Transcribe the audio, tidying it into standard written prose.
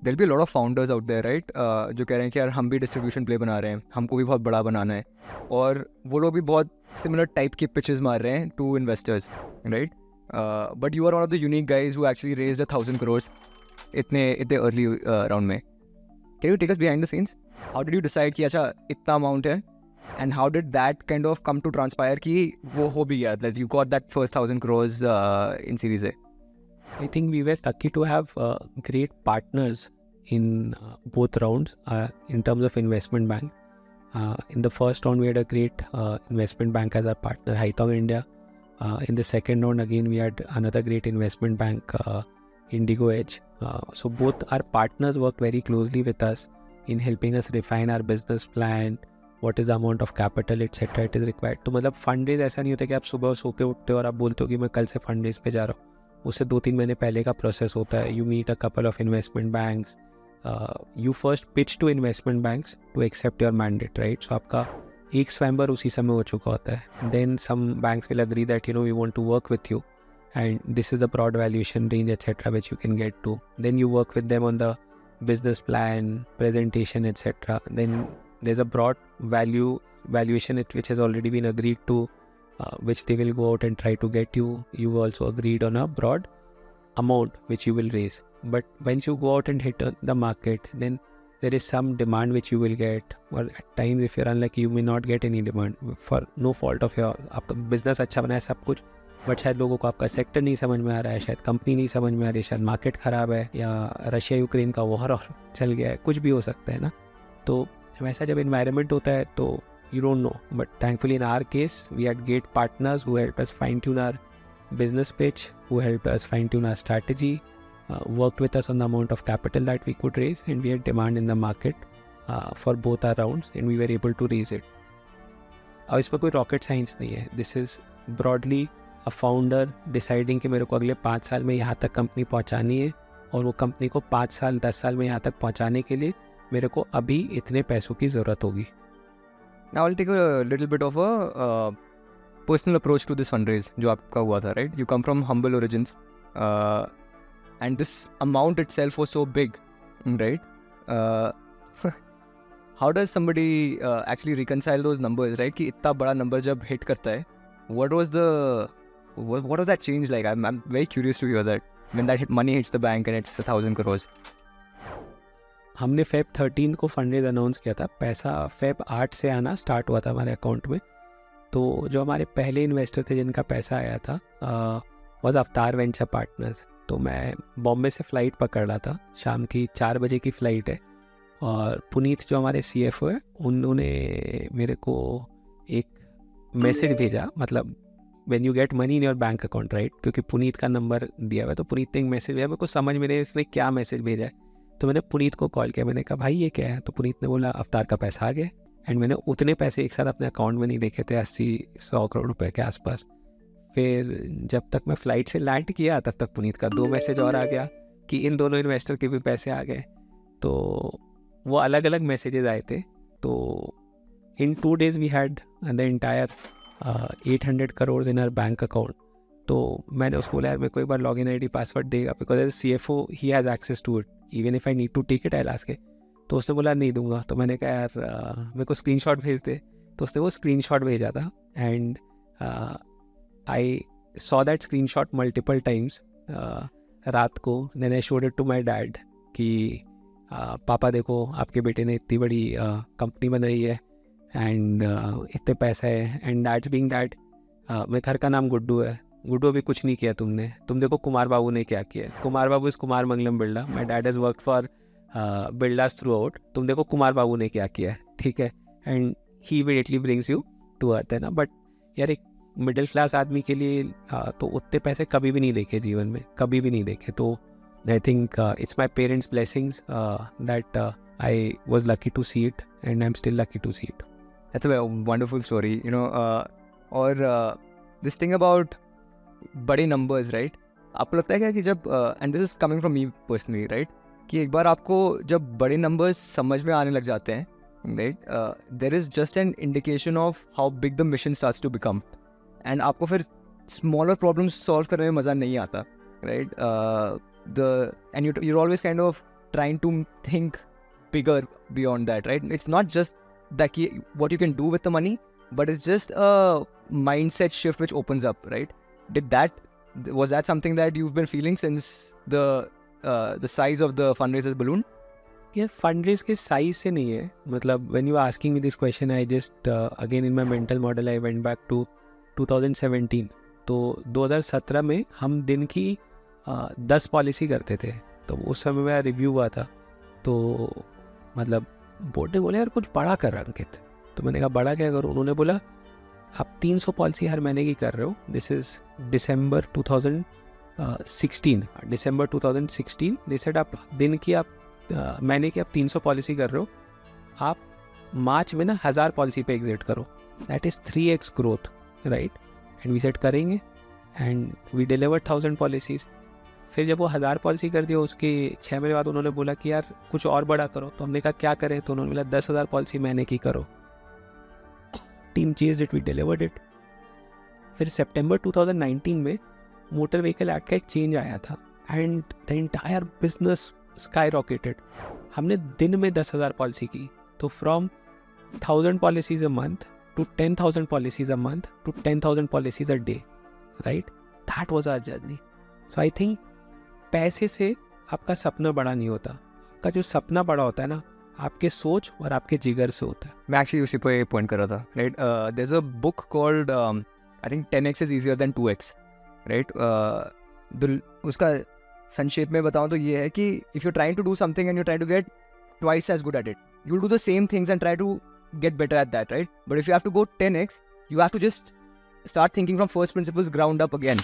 there'll be a lot of founders out there, right? जो कह रहे हैं कि यार हम भी डिस्ट्रीब्यूशन प्ले बना रहे हैं, हमको भी बहुत बड़ा बनाना है, और वो लोग भी बहुत सिमिलर टाइप के पिचेस मार रहे हैं to investors, right? But you are one of the unique guys who actually raised 1,000 crores इतने अर्ली राउंड में. Can you take us behind the scenes? How did you decide कि अच्छा इतना amount है, and how did that kind of come to transpire कि वो हो भी गया, that you got that first 1,000 crores in series A? I think we were lucky to have great partners in both rounds in terms of investment bank. In the first round, we had a great investment bank as our partner, Haitong India. In the second round, again, we had another great investment bank, Indigo Edge. So both our partners worked very closely with us in helping us refine our business plan, what is the amount of capital, etc. it is required. तो मतलब fundraise ऐसा नहीं होता कि आप सुबह सो के उठते हो और आप बोलते हो कि मैं कल से fundraise पे जा रहा हूँ. उससे 2-3 महीने पहले का प्रोसेस होता है. You meet a couple of investment banks, you first pitch to investment banks to accept your mandate, right? So आपका एक स्वयंवर उसी समय हो चुका होता है. Then some banks will agree that we want to work with you and this is the broad valuation range etcetera which you can get to. Then you work with them on the business plan, presentation etcetera. Then there is a broad valuation which has already been agreed to, which they will go out and try to get you. You also agreed on a broad amount which you will raise. But once you go out and hit the market, then there is some demand which you will get, or at times if you're unlucky you may not get any demand for no fault of your. आपका business अच्छा बना है सब कुछ, but शायद लोगों को आपका सेक्टर नहीं समझ में आ रहा है, शायद कंपनी नहीं समझ में आ रही है, शायद मार्केट ख़राब है, या रशिया यूक्रेन का वॉर चल गया है, कुछ भी हो सकता है ना. तो वैसा जब इन्वायरमेंट होता है तो you don't know. But thankfully in our case we had great partners who helped us fine tune our business pitch, who helped us fine tune our strategy, worked with us on the amount of capital that we could raise, and we had demand in the market for both our rounds, and we were able to raise it. अब इसमें कोई rocket science नहीं है. This is broadly a founder deciding कि मेरे को अगले 5 साल में यहाँ तक कंपनी पहुँचानी है, और वो कंपनी को 5 साल 10 साल में यहाँ तक पहुँचाने के लिए मेरे को अभी इतने पैसों की ज़रूरत होगी. Now I'll take a little bit of a personal approach to this fundraise जो आपका हुआ था, right? You come from humble origins, and this amount itself was so big, right? How does somebody actually reconcile those numbers, right? कि इतना बड़ा number जब hit करता है, what was that change like? I'm very curious to hear that when that money hits the bank and it's 1,000 crores. हमने Feb 13 को fundraise announce किया था. पैसा Feb 8 से आना स्टार्ट हुआ था हमारे अकाउंट में. तो जो हमारे पहले इन्वेस्टर थे जिनका पैसा आया था वॉज अवतार वेंचर पार्टनर्स. तो मैं बॉम्बे से फ़्लाइट पकड़ रहा था, शाम की 4 बजे की फ़्लाइट है, और पुनीत जो हमारे CFO है उन्होंने मेरे को एक मैसेज भेजा. मतलब when you get money in your bank account, right, क्योंकि पुनीत का नंबर दिया हुआ है, तो पुनीत ने एक मैसेज भेजा. मेरे को समझ में नहीं इसने क्या मैसेज भेजा है. तो मैंने पुनीत को कॉल किया, मैंने कहा भाई ये क्या है? तो पुनीत ने बोला अवतार का पैसा आ गया. एंड मैंने उतने पैसे एक साथ अपने अकाउंट में नहीं देखे थे, 80-100 करोड़ रुपए के आसपास. फिर जब तक मैं फ़्लाइट से लैंड किया तब तक पुनीत का 2 मैसेज और आ गया कि इन दोनों इन्वेस्टर के भी पैसे आ गए. तो वो अलग अलग मैसेजेस आए थे. तो in 2 days we had the entire 800 crores in our bank account. तो मैंने उसको बोला यार मेरे को एक बार लॉगिन ID पासवर्ड देगा, because as CFO he has access to it, even if I need to take it I ask it. तो उसने बोला नहीं दूंगा. तो मैंने कहा यार मेरे को स्क्रीनशॉट भेज दे. तो उसने वो स्क्रीनशॉट भेजा था, and I saw that screenshot multiple times रात को. Then I showed it to my dad कि पापा देखो आपके बेटे ने इतनी बड़ी कंपनी बनाई है, एंड इतने पैसा है. एंड डैड्स बीइंग डैड, मेरे घर का नाम गुड्डू है. गुड्डू अभी कुछ नहीं किया तुमने, तुम देखो कुमार बाबू ने क्या किया. Kumar Babu is Kumar Mangalam Birla. My dad has work for Birlas throughout. तुम देखो कुमार बाबू ने क्या किया है, ठीक है. And he immediately brings you to earth, है ना. बट यार एक मिडिल क्लास आदमी के लिए तो उतने पैसे कभी भी नहीं देखे जीवन में, कभी भी नहीं देखे. तो I think it's my parents blessings that I was lucky to see it, and I am still lucky to see it. That's a wonderful story, और this thing about बड़े नंबर्स, राइट? आपको लगता है क्या कि जब and this is coming from me personally, right, कि एक बार आपको जब बड़े नंबर्स समझ में आने लग जाते हैं, right, there is just an indication of how big the mission starts to become, and आपको फिर स्मॉलर प्रॉब्लम्स सॉल्व करने में मज़ा नहीं आता, right? And you're always kind of trying to think bigger beyond that, right? It's not just that what you can do with the money, but it's just a mindset shift which opens up, right? Was that something that you've been feeling since the size of the fundraisers balloon? ये fundraise के size से नहीं है, मतलब when you are asking me this question, I just again in my mental model I went back to 2017. तो 2017 में हम दिन की 10 पॉलिसी करते थे, तो उस समय मेरा रिव्यू हुआ था, तो मतलब बोर्ड ने बोला यार कुछ बड़ा कर अंकित, तो मैंने कहा बड़ा क्या करूँ? उन्होंने बोला आप 300 पॉलिसी हर महीने की कर रहे हो, this is December 2016, December 2016 they said आप दिन की आप महीने की आप 300 पॉलिसी कर रहे हो, आप मार्च में ना 1000 पॉलिसी पे एग्जिट करो, that is 3x growth, right? And we set करेंगे एंड वी डिलीवर 1000 पॉलिसीज़। फिर जब वो 1000 पॉलिसी कर दिया, उसके 6 महीने बाद उन्होंने बोला कि यार कुछ और बड़ा करो, तो हमने कहा क्या करें? तो उन्होंने बोला 10,000 पॉलिसी महीने की करो। Team chase it, we delivered it. फिर सितंबर 2019 में मोटर व्हीकल एक्ट का एक चेंज आया था and the entire business skyrocketed. हमने दिन में 10,000 पॉलिसी की, तो from 1000 policies a month to 10,000 policies a month to 10,000 policies a day, right? That was our journey. So I think पैसे से आपका सपना बड़ा नहीं होता, आपका जो सपना बड़ा होता है ना, आपके सोच और आपके जिगर से होता है। मैं एक्चुअली उसी पे पॉइंट कर रहा था, right? There is a book called I think 10x is easier than 2x, right? उसका संक्षेप में बताऊं तो ये है कि if you trying to do something and you try to get twice as good at it, you will do the same things and try to get better at that, right? But if you have to go 10x, you have to just start thinking from first principles, ground up again.